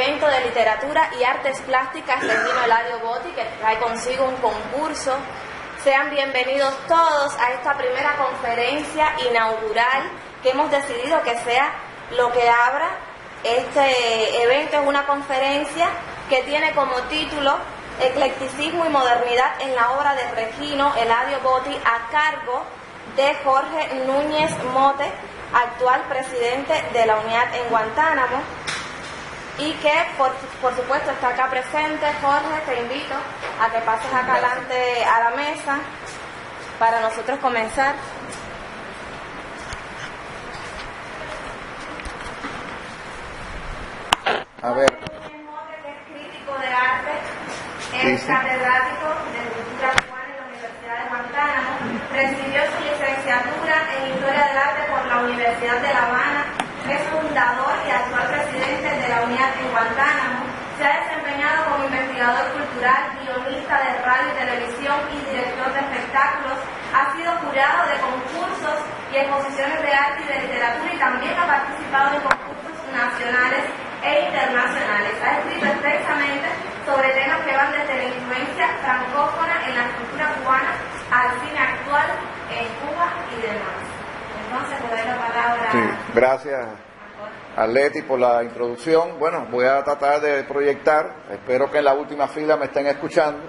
evento de literatura y artes plásticas Regino Eladio Botti, que trae consigo un concurso. Sean bienvenidos todos a esta primera conferencia inaugural que hemos decidido que sea lo que abra este evento. Es una conferencia que tiene como título Eclecticismo y modernidad en la obra de Regino Eladio Botti, a cargo de Jorge Núñez Mote, actual presidente de la UNIAD en Guantánamo, y que por supuesto está acá presente. Jorge, te invito a que pases acá adelante a la mesa para nosotros comenzar. A ver. Núñez Mote, que es crítico de arte, es catedrático de cultura cubana en la Universidad de Guantánamo, recibió su licenciatura en Historia del Arte por la Universidad de La Habana, es fundador y actual presidente de la UNIAD en Guantánamo, se ha desempeñado como investigador cultural, guionista de radio y televisión y director de espectáculos, ha sido jurado de concursos y exposiciones de arte y de literatura y también ha participado en concursos nacionales e internacionales. Ha escrito extensamente sobre temas que van desde la influencia francófona en la cultura cubana al cine actual en Cuba y demás. Entonces, le doy la palabra. Sí, gracias a Leti por la introducción. Bueno, voy a tratar de proyectar. Espero que en la última fila me estén escuchando.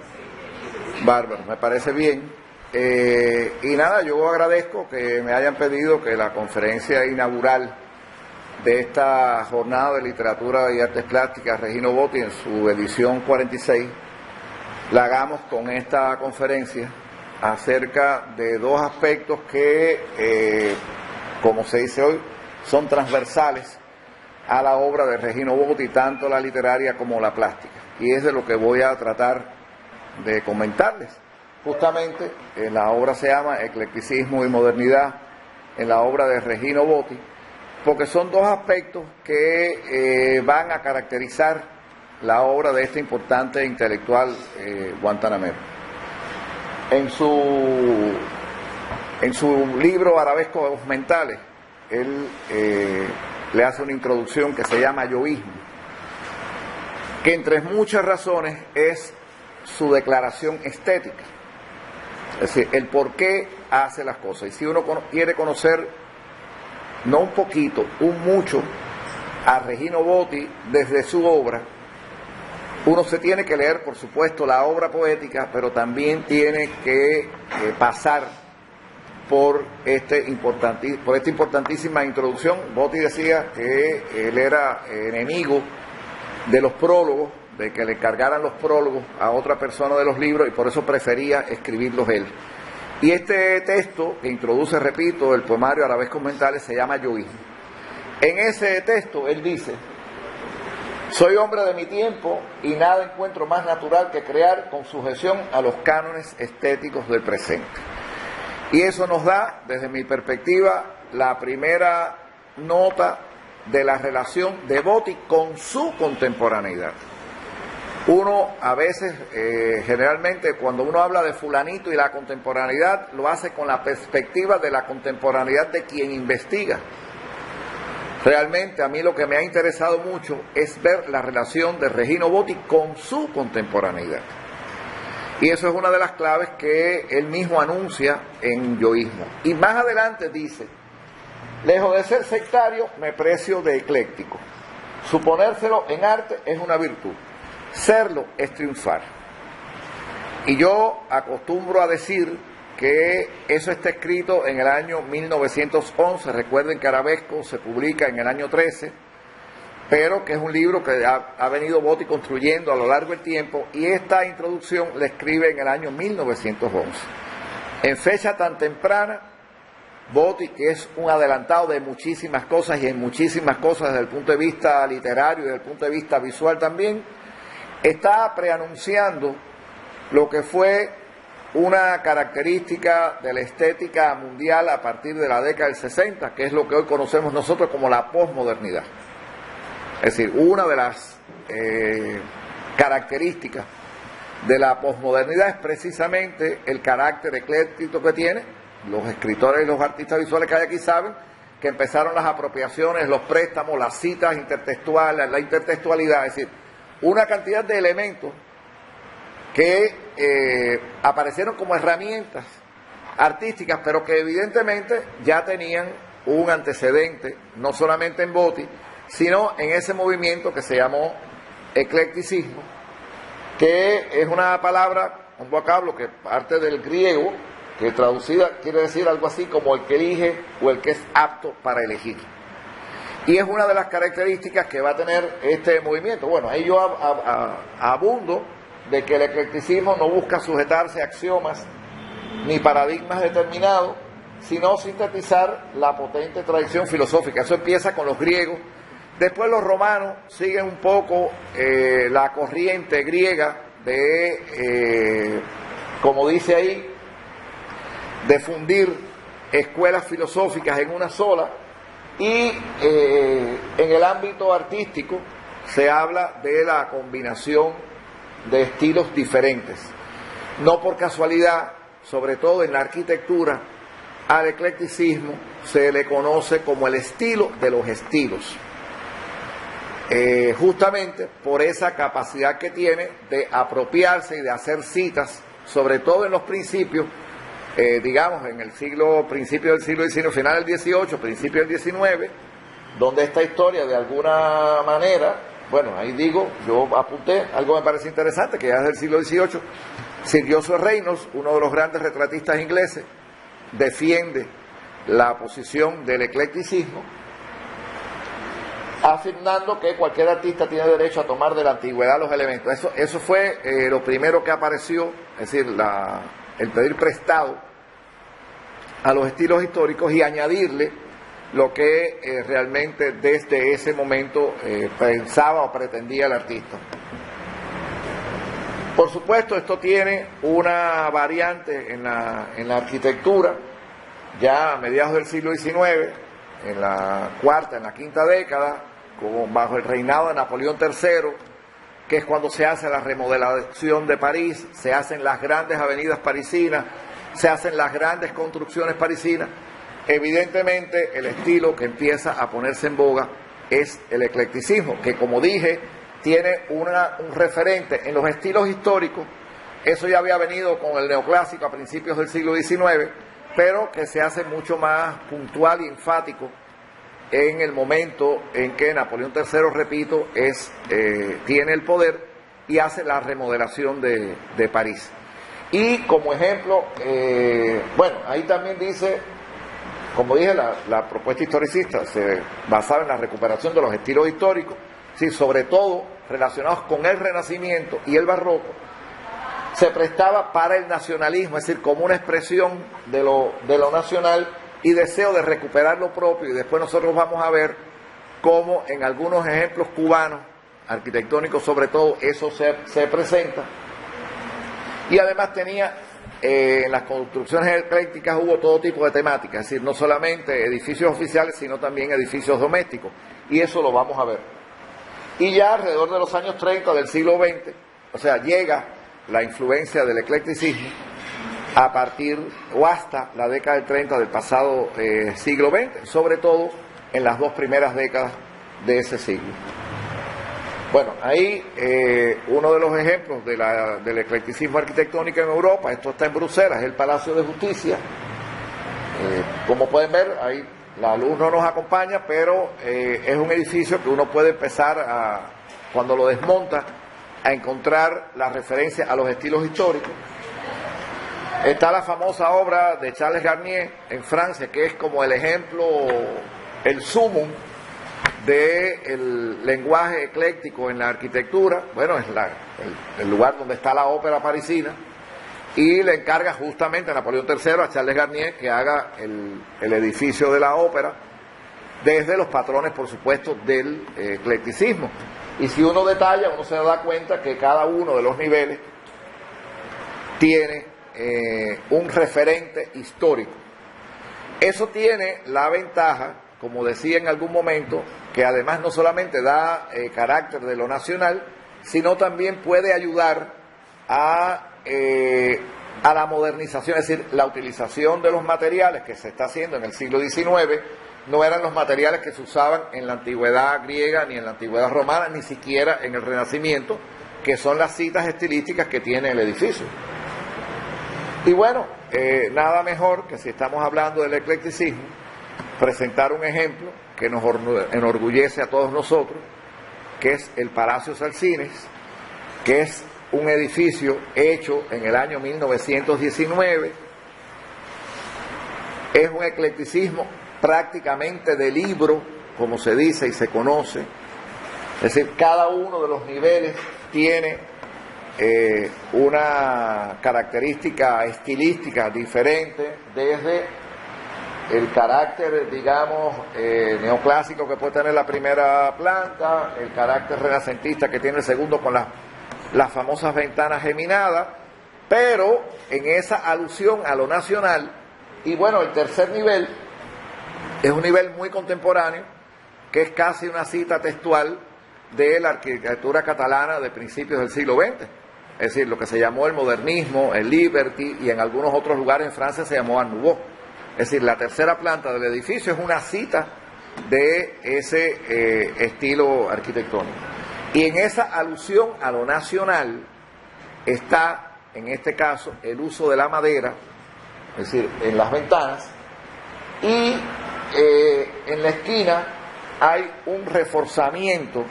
Bárbaro, me parece bien. Y nada, yo agradezco que me hayan pedido que la conferencia inaugural de esta jornada de literatura y artes plásticas Regino Botti en su edición 46 la hagamos con esta conferencia acerca de dos aspectos que, como se dice hoy, son transversales a la obra de Regino Botti, tanto la literaria como la plástica, y es de lo que voy a tratar de comentarles. Justamente la obra se llama Eclecticismo y modernidad en la obra de Regino Botti, porque son dos aspectos que van a caracterizar la obra de este importante intelectual guantanamero. En su libro Arabescos mentales, él le hace una introducción que se llama Yoísmo, que entre muchas razones es su declaración estética, es decir, el por qué hace las cosas. Y si uno quiere conocer no un poquito, un mucho, a Regino Botti desde su obra, uno se tiene que leer, por supuesto, la obra poética, pero también tiene que pasar por esta importantísima introducción. Botti decía que él era enemigo de los prólogos, de que le cargaran los prólogos a otra persona de los libros, y por eso prefería escribirlos él. Y este texto que introduce, repito, el poemario Arabescos mentales se llama Yoísmo. En ese texto él dice: soy hombre de mi tiempo y nada encuentro más natural que crear con sujeción a los cánones estéticos del presente. Y eso nos da, desde mi perspectiva, la primera nota de la relación de Botti con su contemporaneidad. Uno a veces, generalmente, cuando uno habla de fulanito y la contemporaneidad, lo hace con la perspectiva de la contemporaneidad de quien investiga. Realmente a mí lo que me ha interesado mucho es ver la relación de Regino Botti con su contemporaneidad. Y eso es una de las claves que él mismo anuncia en Yoísmo. Y más adelante dice: lejos de ser sectario, me precio de ecléctico. Suponérselo en arte es una virtud. Serlo es triunfar. Y yo acostumbro a decir que eso está escrito en el año 1911. Recuerden que Arabesco se publica en el año 13, pero que es un libro que ha venido Botti construyendo a lo largo del tiempo, y esta introducción la escribe en el año 1911. En fecha tan temprana, Botti, que es un adelantado de muchísimas cosas, y en muchísimas cosas desde el punto de vista literario y desde el punto de vista visual también, está preanunciando lo que fue una característica de la estética mundial a partir de la década del 60, que es lo que hoy conocemos nosotros como la posmodernidad. Es decir, una de las características de la posmodernidad es precisamente el carácter ecléctico que tiene. Los escritores y los artistas visuales que hay aquí saben que empezaron las apropiaciones, los préstamos, las citas intertextuales, la intertextualidad, es decir, una cantidad de elementos que aparecieron como herramientas artísticas, pero que evidentemente ya tenían un antecedente, no solamente en Botti, sino en ese movimiento que se llamó eclecticismo, que es una palabra, un vocablo que parte del griego, que traducida quiere decir algo así como el que elige o el que es apto para elegir. Y es una de las características que va a tener este movimiento. Bueno, ahí yo abundo de que el eclecticismo no busca sujetarse a axiomas ni paradigmas determinados, sino sintetizar la potente tradición filosófica. Eso empieza con los griegos. Después los romanos siguen un poco la corriente griega de, como dice ahí, de fundir escuelas filosóficas en una sola, y en el ámbito artístico se habla de la combinación de estilos diferentes. No por casualidad, sobre todo en la arquitectura, al eclecticismo se le conoce como el estilo de los estilos, justamente por esa capacidad que tiene de apropiarse y de hacer citas, sobre todo en los principios, digamos en el principio del siglo XIX, final del XVIII, principio del XIX, donde esta historia de alguna manera, bueno, ahí digo, yo apunté, algo me parece interesante, que ya desde el siglo XVIII, Sir Joshua Reynolds, uno de los grandes retratistas ingleses, defiende la posición del eclecticismo, afirmando que cualquier artista tiene derecho a tomar de la antigüedad los elementos. Eso fue lo primero que apareció, es decir, el pedir prestado a los estilos históricos y añadirle lo que realmente desde ese momento pensaba o pretendía el artista. Por supuesto, esto tiene una variante en la arquitectura, ya a mediados del siglo XIX, en la cuarta, en la quinta década, como bajo el reinado de Napoleón III, que es cuando se hace la remodelación de París, se hacen las grandes avenidas parisinas, se hacen las grandes construcciones parisinas. Evidentemente el estilo que empieza a ponerse en boga es el eclecticismo, que como dije, tiene un referente en los estilos históricos. Eso ya había venido con el neoclásico a principios del siglo XIX, pero que se hace mucho más puntual y enfático en el momento en que Napoleón III, repito, tiene el poder y hace la remodelación de París. Y como ejemplo, bueno, ahí también dice, como dije, la propuesta historicista se basaba en la recuperación de los estilos históricos, sí, sobre todo relacionados con el Renacimiento y el Barroco. Se prestaba para el nacionalismo, es decir, como una expresión de lo nacional y deseo de recuperar lo propio. Y después nosotros vamos a ver cómo en algunos ejemplos cubanos, arquitectónicos sobre todo, eso se presenta. Y además tenía, en las construcciones eclécticas hubo todo tipo de temáticas, es decir, no solamente edificios oficiales, sino también edificios domésticos. Y eso lo vamos a ver. Y ya alrededor de los años 30 del siglo XX, o sea, llega la influencia del eclecticismo a partir o hasta la década del 30 del pasado siglo XX, sobre todo en las dos primeras décadas de ese siglo. Bueno, ahí uno de los ejemplos del eclecticismo arquitectónico en Europa, esto está en Bruselas, es el Palacio de Justicia. Como pueden ver, ahí la luz no nos acompaña, pero es un edificio que uno puede empezar cuando lo desmonta, a encontrar la referencia a los estilos históricos. Está la famosa obra de Charles Garnier en Francia, que es como el ejemplo, el sumum del lenguaje ecléctico en la arquitectura. Bueno, es el lugar donde está la ópera parisina, y le encarga justamente a Napoleón III, a Charles Garnier, que haga el edificio de la ópera, desde los patrones, por supuesto, del eclecticismo. Y si uno detalla, uno se da cuenta que cada uno de los niveles tiene un referente histórico. Eso tiene la ventaja, como decía en algún momento, que además no solamente da carácter de lo nacional, sino también puede ayudar a la modernización, es decir, la utilización de los materiales que se está haciendo en el siglo XIX, no eran los materiales que se usaban en la antigüedad griega, ni en la antigüedad romana, ni siquiera en el Renacimiento, que son las citas estilísticas que tiene el edificio. Y bueno, nada mejor que si estamos hablando del eclecticismo, presentar un ejemplo que nos enorgullece a todos nosotros, que es el Palacio Salcines, que es un edificio hecho en el año 1919. Es un eclecticismo prácticamente de libro, como se dice y se conoce. Es decir, cada uno de los niveles tiene una característica estilística diferente, desde el carácter, digamos, neoclásico que puede tener la primera planta, el carácter renacentista que tiene el segundo con las famosas ventanas geminadas, pero en esa alusión a lo nacional. Y bueno, el tercer nivel es un nivel muy contemporáneo, que es casi una cita textual de la arquitectura catalana de principios del siglo XX, es decir, lo que se llamó el modernismo, el liberty, y en algunos otros lugares en Francia se llamó Art Nouveau. Es decir, la tercera planta del edificio es una cita de ese estilo arquitectónico. Y en esa alusión a lo nacional está, en este caso, el uso de la madera, es decir, en las ventanas, y en la esquina hay un reforzamiento.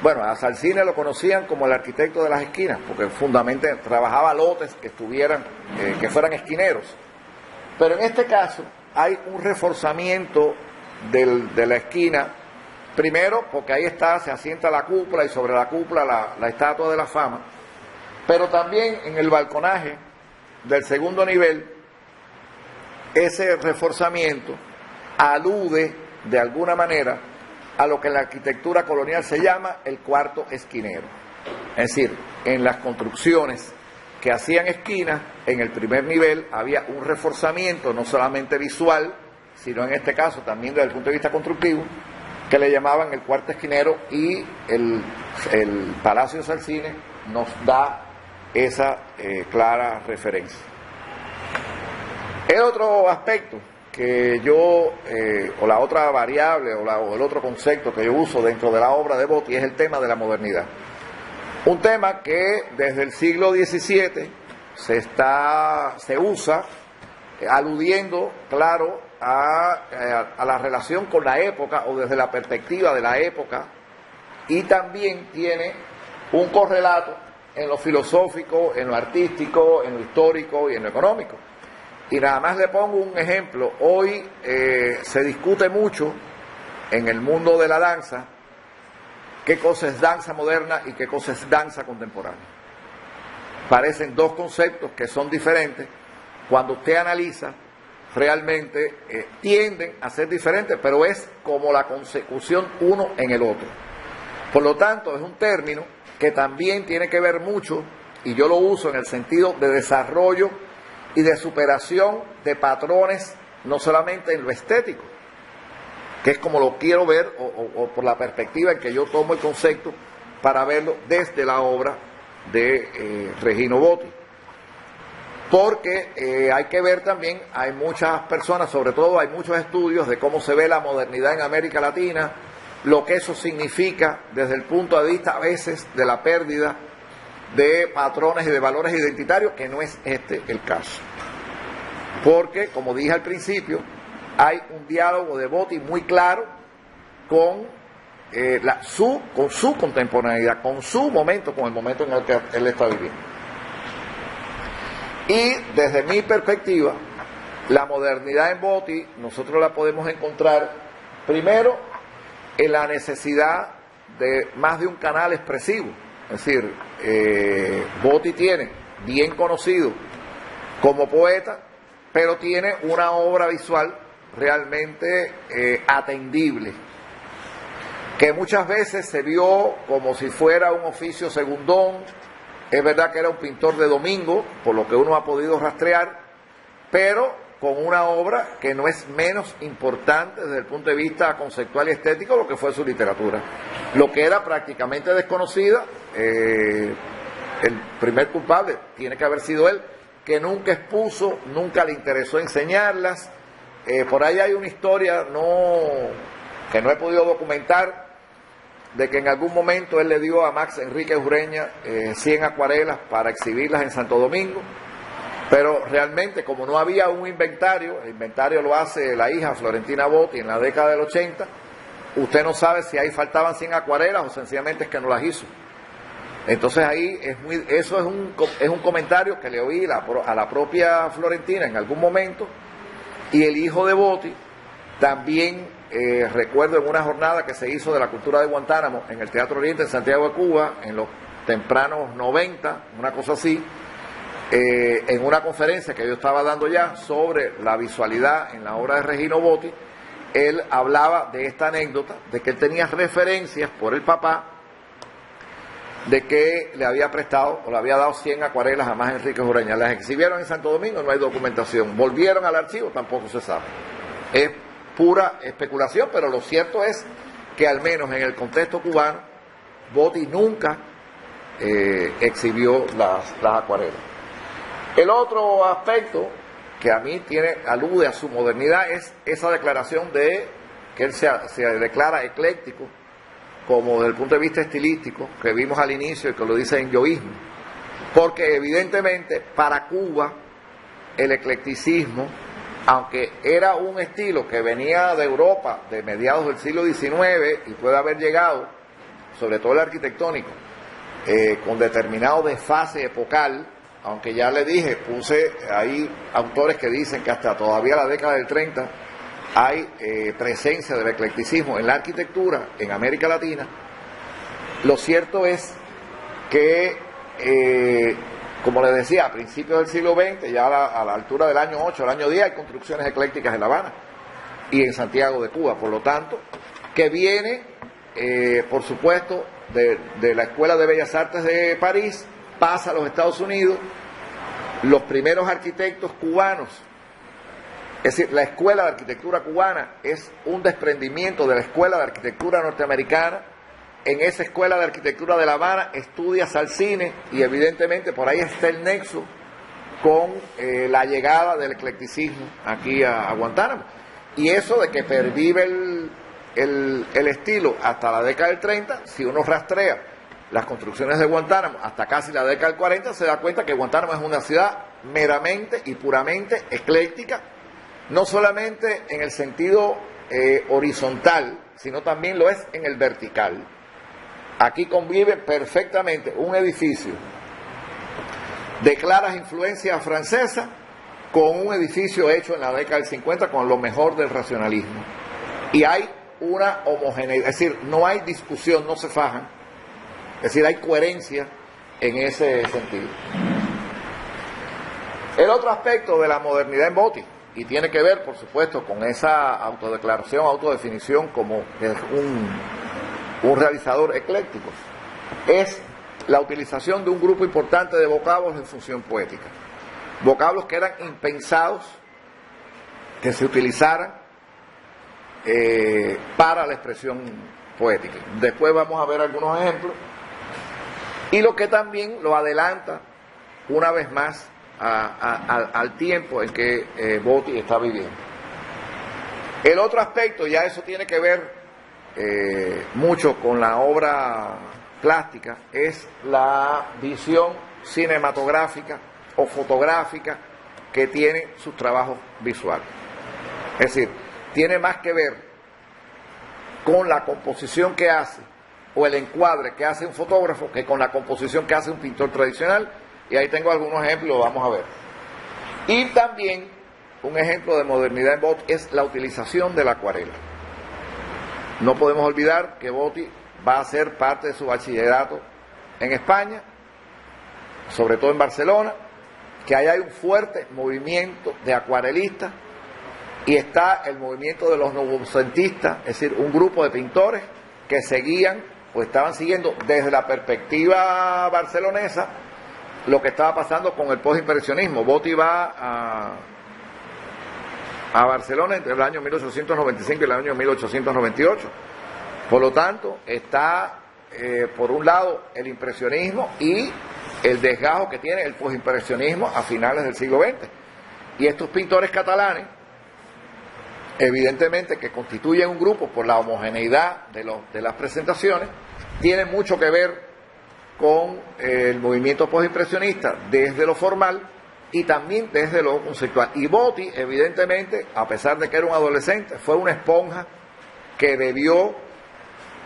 Bueno, a Salcines lo conocían como el arquitecto de las esquinas, porque fundamentalmente trabajaba lotes que fueran esquineros. Pero en este caso hay un reforzamiento de la esquina, primero porque ahí se asienta la cúpula, y sobre la cúpula la Estatua de la Fama, pero también en el balconaje del segundo nivel, ese reforzamiento alude de alguna manera a lo que en la arquitectura colonial se llama el cuarto esquinero. Es decir, en las construcciones que hacían esquinas, en el primer nivel había un reforzamiento no solamente visual, sino en este caso también desde el punto de vista constructivo, que le llamaban el cuarto esquinero, y el Palacio de Salcines nos da esa clara referencia. El otro aspecto que o la otra variable, o el otro concepto que yo uso dentro de la obra de Botti, es el tema de la modernidad. Un tema que desde el siglo XVII se usa, aludiendo, claro, a la relación con la época, o desde la perspectiva de la época, y también tiene un correlato en lo filosófico, en lo artístico, en lo histórico y en lo económico. Y nada más le pongo un ejemplo. Hoy se discute mucho en el mundo de la danza qué cosa es danza moderna y qué cosa es danza contemporánea. Parecen dos conceptos que son diferentes. Cuando usted analiza, realmente tienden a ser diferentes, pero es como la consecución uno en el otro. Por lo tanto, es un término que también tiene que ver mucho, y yo lo uso en el sentido de desarrollo y de superación de patrones, no solamente en lo estético, que es como lo quiero ver, o por la perspectiva en que yo tomo el concepto para verlo desde la obra de Regino Botti. Porque hay que ver también, hay muchas personas, sobre todo hay muchos estudios de cómo se ve la modernidad en América Latina, lo que eso significa desde el punto de vista a veces de la pérdida de patrones y de valores identitarios, que no es este el caso. Porque, como dije al principio, hay un diálogo de Botti muy claro con su contemporaneidad, con su momento, con el momento en el que él está viviendo. Y desde mi perspectiva, la modernidad en Botti nosotros la podemos encontrar primero en la necesidad de más de un canal expresivo. Es decir, Botti tiene, bien conocido como poeta, pero tiene una obra visual realmente atendible, que muchas veces se vio como si fuera un oficio segundón. Es verdad que era un pintor de domingo, por lo que uno ha podido rastrear, pero con una obra que no es menos importante desde el punto de vista conceptual y estético lo que fue su literatura. Lo que era prácticamente desconocida, el primer culpable tiene que haber sido él, que nunca expuso, nunca le interesó enseñarlas, por ahí hay una historia que no he podido documentar, de que en algún momento él le dio a Max Enríquez Ureña 100 acuarelas para exhibirlas en Santo Domingo, pero realmente como no había un inventario, el inventario lo hace la hija Florentina Botti en la década del 80, usted no sabe si ahí faltaban 100 acuarelas o sencillamente es que no las hizo. Entonces ahí eso es un comentario que le oí a la propia Florentina en algún momento, y el hijo de Botti también, recuerdo en una jornada que se hizo de la cultura de Guantánamo en el Teatro Oriente en Santiago de Cuba, en los tempranos 90, una cosa así, en una conferencia que yo estaba dando ya sobre la visualidad en la obra de Regino Botti, él hablaba de esta anécdota, de que él tenía referencias por el papá, de que le había prestado o le había dado 100 acuarelas a Max Enríquez Ureña. Las exhibieron en Santo Domingo, no hay documentación. Volvieron al archivo, tampoco se sabe. Es pura especulación, pero lo cierto es que al menos en el contexto cubano, Botti nunca exhibió las acuarelas. El otro aspecto que a mí alude a su modernidad es esa declaración de que él se declara ecléctico, como desde el punto de vista estilístico, que vimos al inicio y que lo dice en Yoísmo, porque evidentemente para Cuba el eclecticismo, aunque era un estilo que venía de Europa de mediados del siglo XIX y puede haber llegado, sobre todo el arquitectónico, con determinado desfase epocal, aunque ya le dije, puse ahí autores que dicen que hasta todavía la década del 30 hay presencia del eclecticismo en la arquitectura en América Latina. Lo cierto es que, como les decía, a principios del siglo XX, ya a la altura del año 8, el año 10, hay construcciones eclécticas en La Habana y en Santiago de Cuba, por lo tanto, que viene, por supuesto, de la Escuela de Bellas Artes de París, pasa a los Estados Unidos, los primeros arquitectos cubanos. Es decir, la Escuela de Arquitectura cubana es un desprendimiento de la Escuela de Arquitectura norteamericana. En esa Escuela de Arquitectura de La Habana estudia Salcine y evidentemente por ahí está el nexo con la llegada del eclecticismo aquí a Guantánamo. Y eso de que pervive el estilo hasta la década del 30, si uno rastrea las construcciones de Guantánamo hasta casi la década del 40, se da cuenta que Guantánamo es una ciudad meramente y puramente ecléctica, no solamente en el sentido horizontal, sino también lo es en el vertical. Aquí convive perfectamente un edificio de claras influencias francesas con un edificio hecho en la década del 50 con lo mejor del racionalismo. Y hay una homogeneidad, es decir, no hay discusión, no se fajan, es decir, hay coherencia en ese sentido. El otro aspecto de la modernidad en Botti, y tiene que ver, por supuesto, con esa autodeclaración, autodefinición como que es un realizador ecléctico, es la utilización de un grupo importante de vocablos en función poética. Vocablos que eran impensados que se utilizaran para la expresión poética. Después vamos a ver algunos ejemplos. Y lo que también lo adelanta una vez más al tiempo en que Botti está viviendo. El otro aspecto, ya eso tiene que ver mucho con la obra plástica, es la visión cinematográfica o fotográfica que tiene sus trabajos visuales. Es decir, tiene más que ver con la composición que hace o el encuadre que hace un fotógrafo que con la composición que hace un pintor tradicional. Y ahí tengo algunos ejemplos, vamos a ver. Y también un ejemplo de modernidad en Botti es la utilización de la acuarela. No podemos olvidar que Botti va a ser parte de su bachillerato en España, sobre todo en Barcelona, que ahí hay un fuerte movimiento de acuarelistas y está el movimiento de los novocentistas, es decir, un grupo de pintores que seguían o estaban siguiendo desde la perspectiva barcelonesa lo que estaba pasando con el postimpresionismo. Botti va a Barcelona entre el año 1895 y el año 1898. Por lo tanto, está por un lado el impresionismo y el desgajo que tiene el postimpresionismo a finales del siglo XX. Y estos pintores catalanes evidentemente que constituyen un grupo por la homogeneidad de las presentaciones, tienen mucho que ver con el movimiento postimpresionista desde lo formal y también desde lo conceptual. Y Botti, evidentemente, a pesar de que era un adolescente, fue una esponja que bebió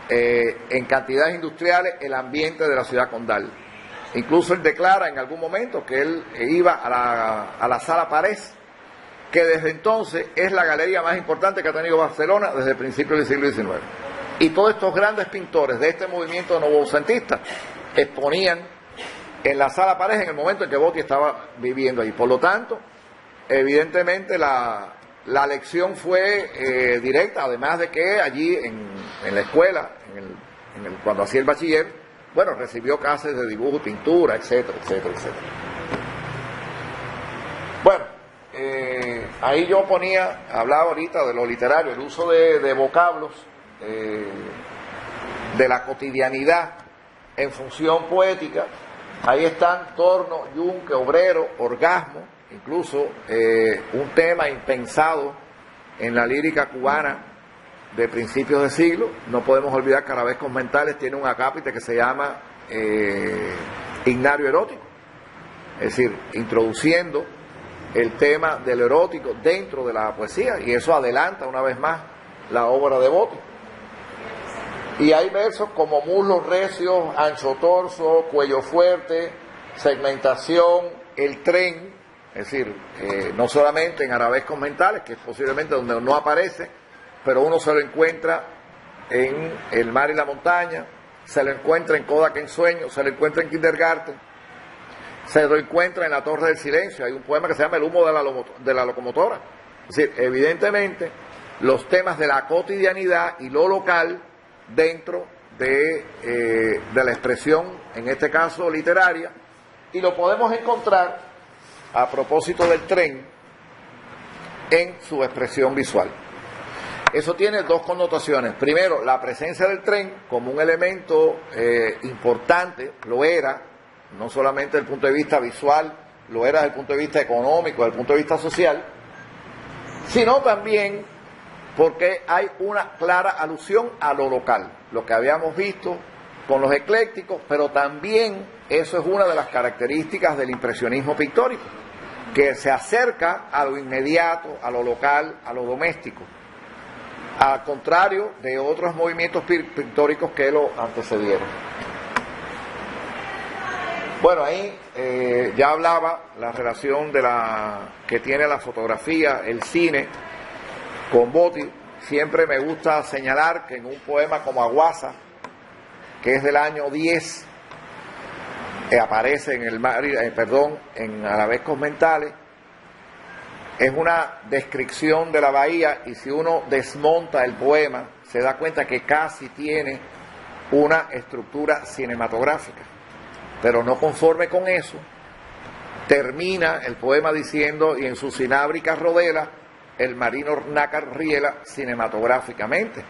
en cantidades industriales el ambiente de la ciudad condal. Incluso él declara en algún momento que él iba a la Sala Parés, que desde entonces es la galería más importante que ha tenido Barcelona desde el principio del siglo XIX. Y todos estos grandes pintores de este movimiento novocentista exponían en la Sala Parés en el momento en que Botti estaba viviendo ahí. Por lo tanto, evidentemente la lección fue directa, además de que allí en la escuela, cuando hacía el bachiller, bueno, recibió clases de dibujo y pintura, etcétera, etcétera, etcétera. Bueno, ahí yo hablaba ahorita de lo literario, el uso de vocablos, de la cotidianidad en función poética. Ahí están torno, yunque, obrero, orgasmo, incluso un tema impensado en la lírica cubana de principios de siglo. No podemos olvidar que Arabescos Mentales tiene un acápite que se llama Himnario Erótico, es decir, introduciendo el tema del erótico dentro de la poesía, y eso adelanta una vez más la obra de Botti. Y hay versos como muslos recios, ancho torso, cuello fuerte, segmentación, el tren, es decir, no solamente en Arabescos Mentales, que es posiblemente donde no aparece, pero uno se lo encuentra en El mar y la montaña, se lo encuentra en Kodak en sueños, se lo encuentra en Kindergarten, se lo encuentra en La torre del silencio. Hay un poema que se llama El humo de la locomotora. Es decir, evidentemente los temas de la cotidianidad y lo local dentro de la expresión, en este caso literaria, y lo podemos encontrar a propósito del tren en su expresión visual. Eso tiene dos connotaciones. Primero, la presencia del tren como un elemento importante, lo era, no solamente desde el punto de vista visual, lo era desde el punto de vista económico, desde el punto de vista social, sino también porque hay una clara alusión a lo local, lo que habíamos visto con los eclécticos, pero también eso es una de las características del impresionismo pictórico, que se acerca a lo inmediato, a lo local, a lo doméstico, al contrario de otros movimientos pictóricos que lo antecedieron. Bueno, ahí ya hablaba la relación que tiene la fotografía, el cine, con Botti. Siempre me gusta señalar que en un poema como Aguasa, que es del año 10, aparece en Arabescos Mentales, es una descripción de la bahía, y si uno desmonta el poema, se da cuenta que casi tiene una estructura cinematográfica. Pero no conforme con eso, termina el poema diciendo: y en sus cinábricas rodelas el marino nácar riela cinematográficamente,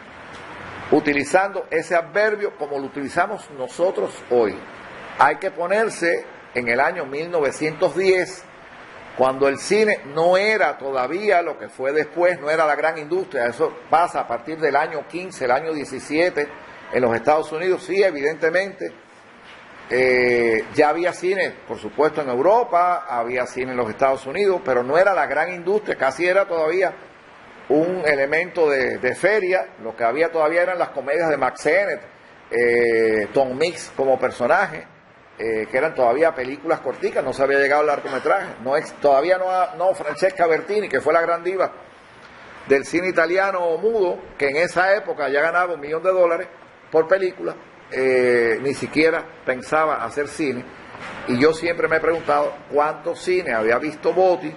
utilizando ese adverbio como lo utilizamos nosotros hoy. Hay que ponerse en el año 1910, cuando el cine no era todavía lo que fue después, no era la gran industria. Eso pasa a partir del año 15, el año 17 en los Estados Unidos. Sí, evidentemente, ya había cine, por supuesto, en Europa, había cine en los Estados Unidos, pero no era la gran industria, casi era todavía un elemento de feria. Lo que había todavía eran las comedias de Max Sennett, Tom Mix como personaje, que eran todavía películas corticas, no se había llegado al largometraje. Todavía no Francesca Bertini, que fue la gran diva del cine italiano mudo, que en esa época ya ganaba $1 millón por película. Ni siquiera pensaba hacer cine, y yo siempre me he preguntado cuánto cine había visto Botti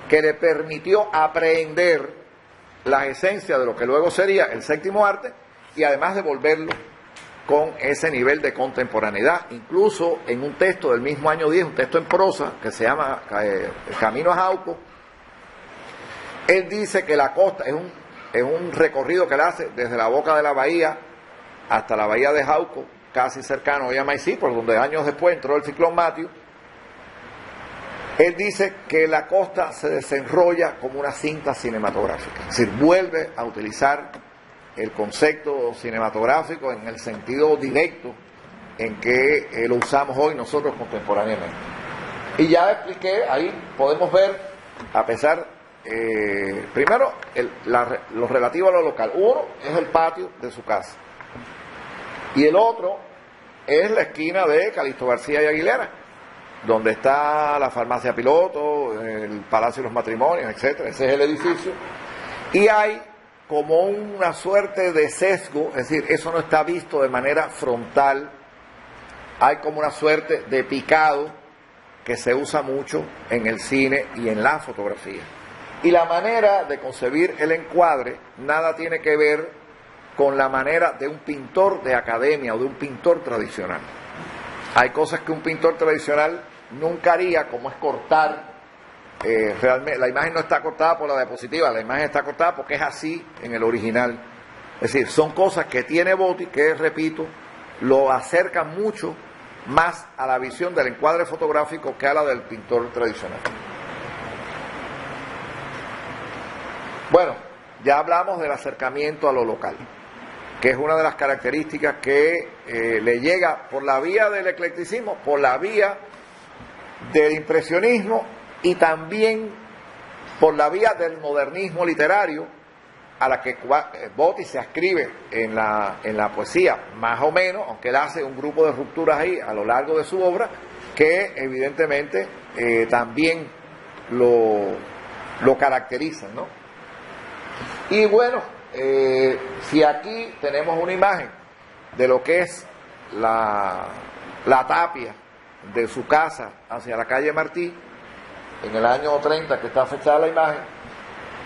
que le permitió aprehender la esencia de lo que luego sería el séptimo arte, y además devolverlo con ese nivel de contemporaneidad. Incluso en un texto del mismo año 10, un texto en prosa que se llama Camino a Jauco, él dice que la costa es un recorrido que él hace desde la boca de la bahía hasta la bahía de Jauco, casi cercano a Maicí, por donde años después entró el ciclón Matthew, Él dice que la costa se desenrolla como una cinta cinematográfica, es decir, vuelve a utilizar el concepto cinematográfico en el sentido directo en que lo usamos hoy nosotros contemporáneamente. Y ya expliqué, ahí podemos ver, a pesar, primero, lo relativo a lo local. Uno es el patio de su casa, y el otro es la esquina de Calixto García y Aguilera, donde está la farmacia Piloto, el Palacio de los Matrimonios, etcétera. Ese es el edificio. Y hay como una suerte de sesgo, es decir, eso no está visto de manera frontal, hay como una suerte de picado que se usa mucho en el cine y en la fotografía. Y la manera de concebir el encuadre nada tiene que ver con la manera de un pintor de academia o de un pintor tradicional. Hay cosas que un pintor tradicional nunca haría, como es cortar. Realmente la imagen no está cortada por la diapositiva, la imagen está cortada porque es así en el original. Es decir, son cosas que tiene Botti que, repito, lo acercan mucho más a la visión del encuadre fotográfico que a la del pintor tradicional. Bueno, ya hablamos del acercamiento a lo local, que es una de las características que le llega por la vía del eclecticismo, por la vía del impresionismo y también por la vía del modernismo literario, a la que Botti se ascribe en la poesía, más o menos, aunque él hace un grupo de rupturas ahí a lo largo de su obra, que evidentemente también lo caracterizan, ¿no? Y bueno, si aquí tenemos una imagen de lo que es la tapia de su casa hacia la calle Martí, en el año 30 que está fechada la imagen,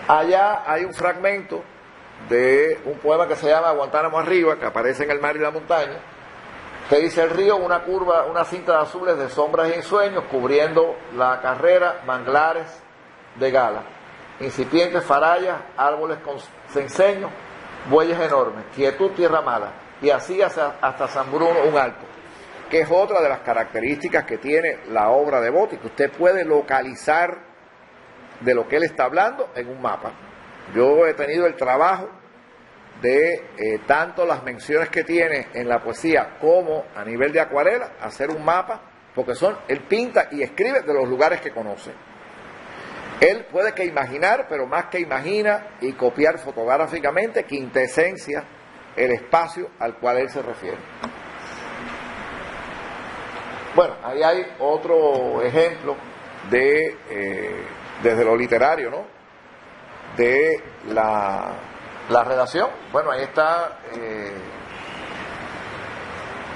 allá hay un fragmento de un poema que se llama Guantánamo arriba, que aparece en El mar y la montaña, que dice: el río, una curva, una cinta de azules de sombras y ensueños, cubriendo la carrera, manglares de gala, incipientes farallas, árboles con cenceños, bueyes enormes, quietud, tierra mala, y así hasta San Bruno un alto, que es otra de las características que tiene la obra de Botti, que usted puede localizar de lo que él está hablando en un mapa. Yo he tenido el trabajo de tanto las menciones que tiene en la poesía como a nivel de acuarela, hacer un mapa, porque él pinta y escribe de los lugares que conoce. Él puede que imaginar, pero más que imagina y copiar fotográficamente, quintesencia el espacio al cual él se refiere. Bueno, ahí hay otro ejemplo desde lo literario, ¿no? De la redacción. Bueno, ahí está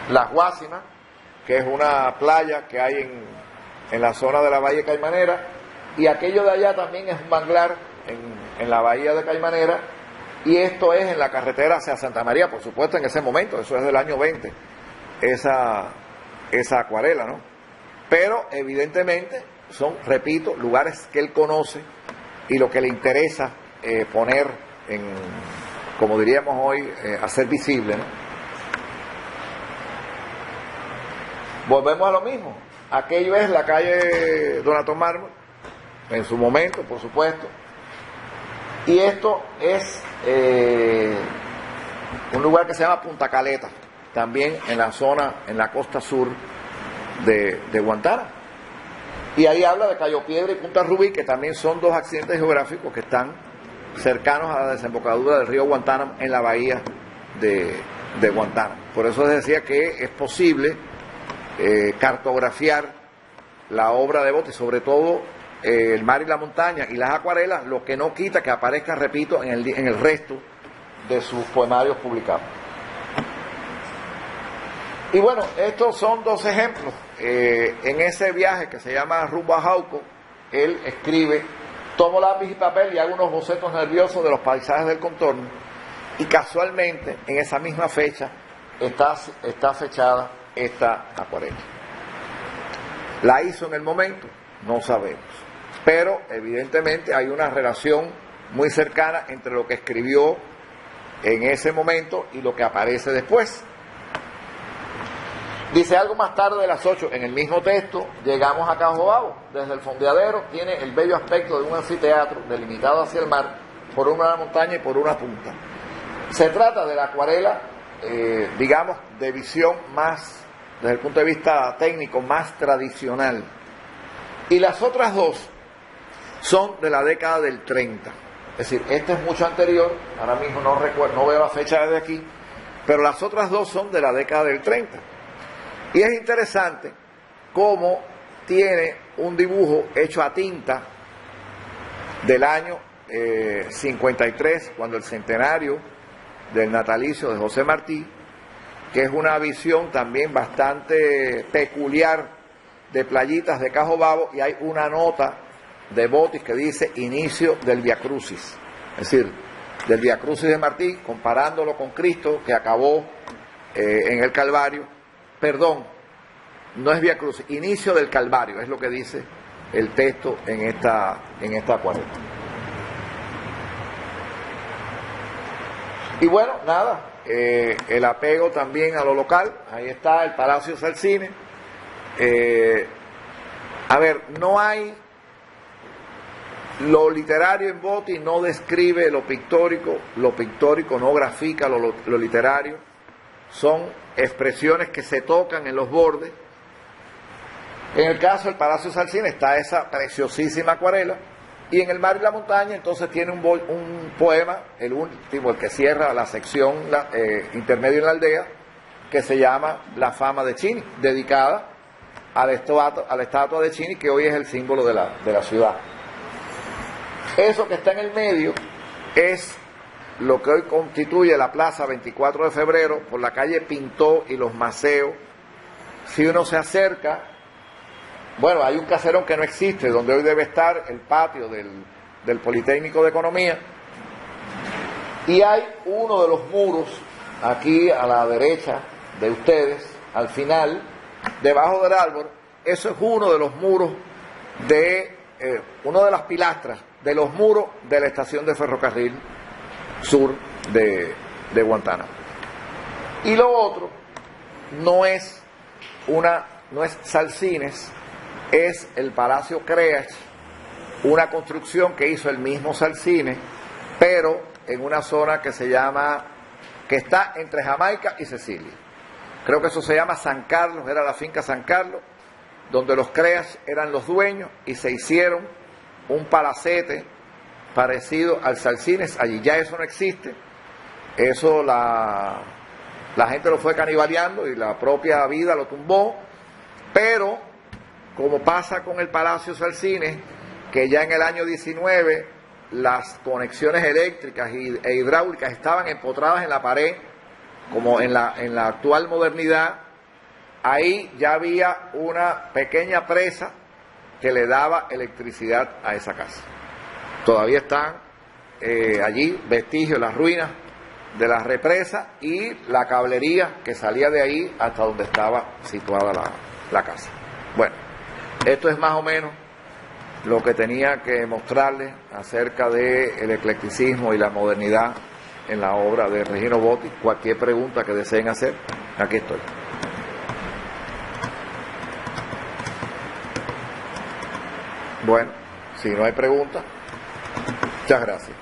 Las Guásimas, que es una playa que hay en la zona de la Bahía Caimanera, y aquello de allá también es un manglar en la Bahía de Caimanera, y esto es en la carretera hacia Santa María, por supuesto, en ese momento, eso es del año 20, esa acuarela, ¿no? Pero evidentemente son, repito, lugares que él conoce y lo que le interesa poner como diríamos hoy, hacer visible, ¿no? Volvemos a lo mismo. Aquello es la calle Donato Mármol, en su momento, por supuesto, y esto es un lugar que se llama Punta Caleta, también en la zona, en la costa sur de Guantánamo. Y ahí habla de Cayo Piedra y Punta Rubí, que también son dos accidentes geográficos que están cercanos a la desembocadura del río Guantánamo en la bahía de Guantánamo. Por eso les decía que es posible cartografiar la obra de Botti, sobre todo El mar y la montaña y las acuarelas, lo que no quita que aparezca, repito, en el resto de sus poemarios publicados. Y bueno, estos son dos ejemplos. En ese viaje que se llama Rumbo a Jauco, él escribe: tomo lápiz y papel y hago unos bocetos nerviosos de los paisajes del contorno, y casualmente en esa misma fecha está fechada esta acuarela. ¿La hizo en el momento? No sabemos, pero evidentemente hay una relación muy cercana entre lo que escribió en ese momento y lo que aparece después. Dice algo más tarde de las 8, en el mismo texto, llegamos a Cajobabo. Desde el fondeadero tiene el bello aspecto de un anfiteatro delimitado hacia el mar por una montaña y por una punta. Se trata de la acuarela, digamos, de visión más, desde el punto de vista técnico, más tradicional. Y las otras dos son de la década del 30. Es decir, esta es mucho anterior, ahora mismo no recuerdo, no veo la fecha desde aquí, pero las otras dos son de la década del 30. Y es interesante cómo tiene un dibujo hecho a tinta del año 53, cuando el centenario del natalicio de José Martí, que es una visión también bastante peculiar de playitas de Cajobabo, y hay una nota de Botis que dice inicio del Via Crucis, es decir, del Via Crucis de Martí, comparándolo con Cristo que acabó en el Calvario. Perdón, no es Via Crucis, inicio del Calvario, es lo que dice el texto en esta acuarela. Y bueno, nada, el apego también a lo local, ahí está el Palacio Salcines. A ver, no hay, lo literario en Botis no describe lo pictórico no grafica lo literario, son expresiones que se tocan en los bordes. En el caso del Palacio Salcines está esa preciosísima acuarela, y en El mar y la montaña entonces tiene un poema, el último, el que cierra la sección intermedio en la aldea, que se llama La fama de Chini, dedicada a la estatua de Chini, que hoy es el símbolo de la ciudad. Eso que está en el medio es lo que hoy constituye la plaza 24 de febrero, por la calle Pintó y Los Maceos. Si uno se acerca, bueno, hay un caserón que no existe, donde hoy debe estar el patio del Politécnico de Economía, y hay uno de los muros, aquí a la derecha de ustedes, al final, debajo del árbol, eso es uno de los muros una de las pilastras de los muros de la estación de ferrocarril sur de Guantánamo. Y lo otro no es Salcines, es el Palacio Creach, una construcción que hizo el mismo Salcines, pero en una zona que está entre Jamaica y Cecilia. Creo que eso se llama San Carlos, era la finca San Carlos, donde los Creach eran los dueños, y se hicieron un palacete parecido al Salcines allí. Ya eso no existe, eso la gente lo fue canibaleando y la propia vida lo tumbó, pero como pasa con el Palacio Salcines, que ya en el año 19 las conexiones eléctricas e hidráulicas estaban empotradas en la pared, como en la actual modernidad, ahí ya había una pequeña presa que le daba electricidad a esa casa. Todavía están allí vestigios, las ruinas de la represa y la cablería que salía de ahí hasta donde estaba situada la casa. Bueno, esto es más o menos lo que tenía que mostrarles acerca del eclecticismo y la modernidad en la obra de Regino Botis. Cualquier pregunta que deseen hacer, aquí estoy. Bueno, si no hay preguntas, muchas gracias.